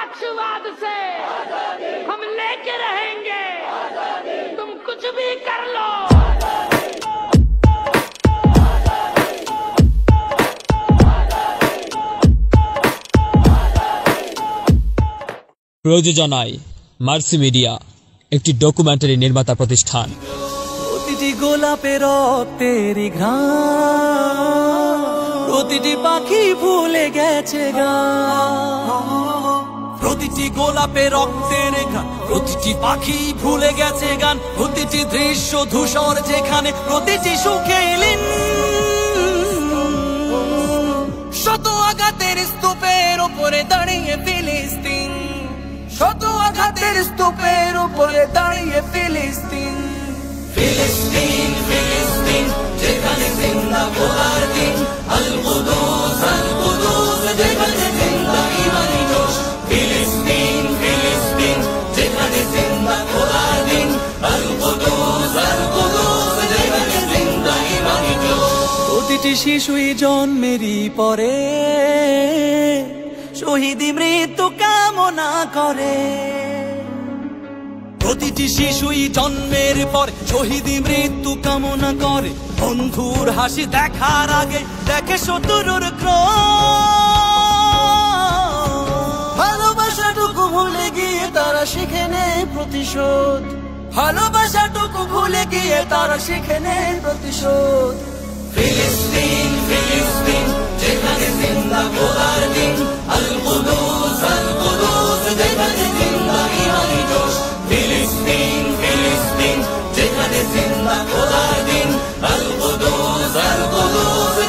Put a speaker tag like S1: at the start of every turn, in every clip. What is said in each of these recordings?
S1: निष्पक्षवाद से हम लेके रहेंगे, तुम कुछ भी कर लो।
S2: প্রযোজনায় মার্সি মিডিয়া একটি ডকুমেন্টারি নির্মাতা প্রতিষ্ঠান।
S3: প্রতিটি গোলাপে রক্তের ঘ্রাণ, প্রতিটি পাখি ভুলে গেছে গান। প্রতিটি গোলাপে রক্তের ঘ্রাণ, প্রতিটি পাখি ভুলে গেছে গান। প্রতিটি দৃশ্য ধূসর যেখানে, প্রতিটি সুখে লীন। শত আঘাতের স্তূপের উপরে দাঁড়িয়ে ফিলিস্তিন, শত আঘাতের স্তূপের উপরে দাঁড়িয়ে ফিলিস্তিন। ফিলিস্তিন ফিলিস্তিন যেখানে জিন্দা খোদার দিন, আল কুদুস যেখানে জিন্দা ইমানি জোশ। ফিলিস্তিন ফিলিস্তিন যেখানে জিন্দা খোদার দিন, আল কুদুস যেখানে জিন্দা ইমানি জোশ। প্রতিটি শিশুই জন্মেরই পরে শহীদি মৃত্যু কামনা করে। প্রতিটি শিশুই জন্মের পর শহীদি মৃত্যু কামনা করে। বন্ধুর হাসি দেখার আগে দেখে শত্রুর ক্রোধ। ভালোবাসাটুকু ভুলে গিয়ে তারা শিখে নেয় প্রতিশোধ। ভালোবাসাটুকু ভুলে গিয়ে তারা শিখে নেয় প্রতিশোধ। ফিলিস্তিন ফিলিস্তিন যেখানে জিন্দা খোদার দিন, আল কুদুস যেখানে জিন্দা ইমানি জোশ। ফিলিস্তিন ফিলিস্তিন যেখানে জিন্দা খোদার দিন, আল কুদুস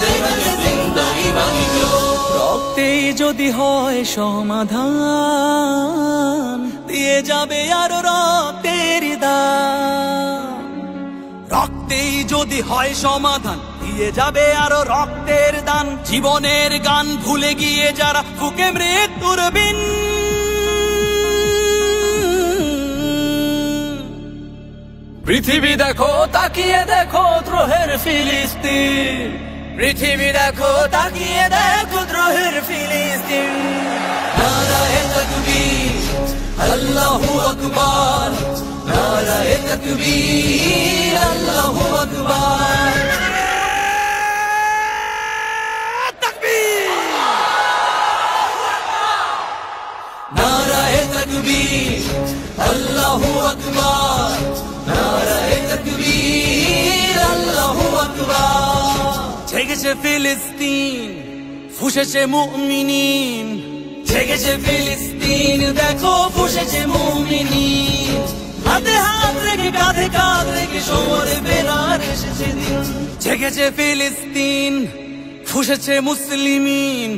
S3: যেখানে জিন্দা ইমানি জোশ। রক্তেই যদি হয় সমাধান, দিয়ে যাবে আরো রক্তের দান। রক্তেই যদি হয় সমাধান, দিয়ে যাবে আরো রক্তের দান। জীবনের গান ভুলে গিয়ে যারা ফুকে মৃত্যুর বিন। পৃথিবী দেখো তাকিয়ে দেখো দ্রোহের ফিলিস্তিন। পৃথিবী দেখো তাকিয়ে দেখো দ্রোহের ফিলিস্তিন। নারায়ে তাকবীর আল্লাহু আকবার, নারায়ে তাকবীর আল্লাহু আকবার। নারায়ে তাকবীর আল্লাহু আকবার, নারায়ে তাকবীর আল্লাহু আকবার। জেগেছে ফিলিস্তিন, ফুঁসেছে মুমিনিন। জেগেছে ফিলিস্তিন, দেখো ফুঁসেছে মুমিনিন। হাতে হাত রেখে কাঁধে কাঁধ রেখে সমরে বেরার এসেছে দিন। জেগেছে ফিলিস্তিন, ফুঁসেছে মুসলিমিন।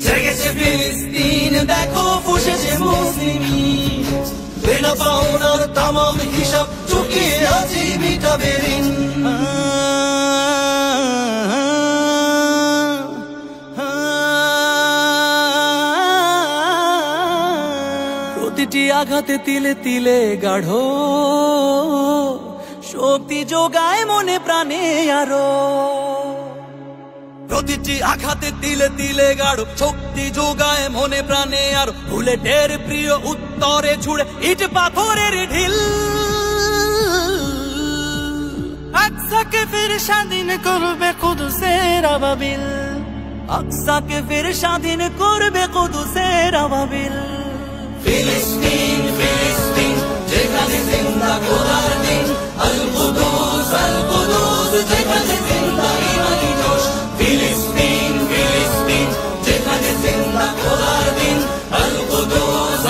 S3: জেগেছে ফিলিস্তিন, দেখো ফুঁসেছে মুসলিমিন। বিনা পাওনার তামাম হিসাব চুকিয়ে আছি মিটাবে ঋণ। প্রতিটি আঘাতে তিলে তিলে গাঢ় শক্তি যোগায় মনে প্রাণে আরো। প্রতিটি আঘাতে তিলে তিলে গাঢ় শক্তি যোগায় মনে প্রাণে আর। বুলেটের প্রিয় উত্তরে ছুড়ে ইট পাথরের ঢিল। আকসাকে ফির স্বাধীন করবে কুদুসের আবাবিল। আকসাকে ফির স্বাধীন করবে কুদুসের আবাবিল। ফিলিস্তিন ফিলিস্তিন যেখানে জিন্দা খোদার দিন, আল কুদুস যেখানে জিন্দা ইমানি জোশ। ফিলিস্তিন ফিলিস্তিন যেখানে জিন্দা খোদার দিন, আল কুদুস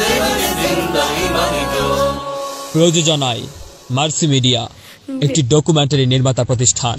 S3: যেখানে জিন্দা ইমানি জোশ।
S2: প্রযোজনায় মার্সি মিডিয়া একটি ডকুমেন্টারি নির্মাতা প্রতিষ্ঠান।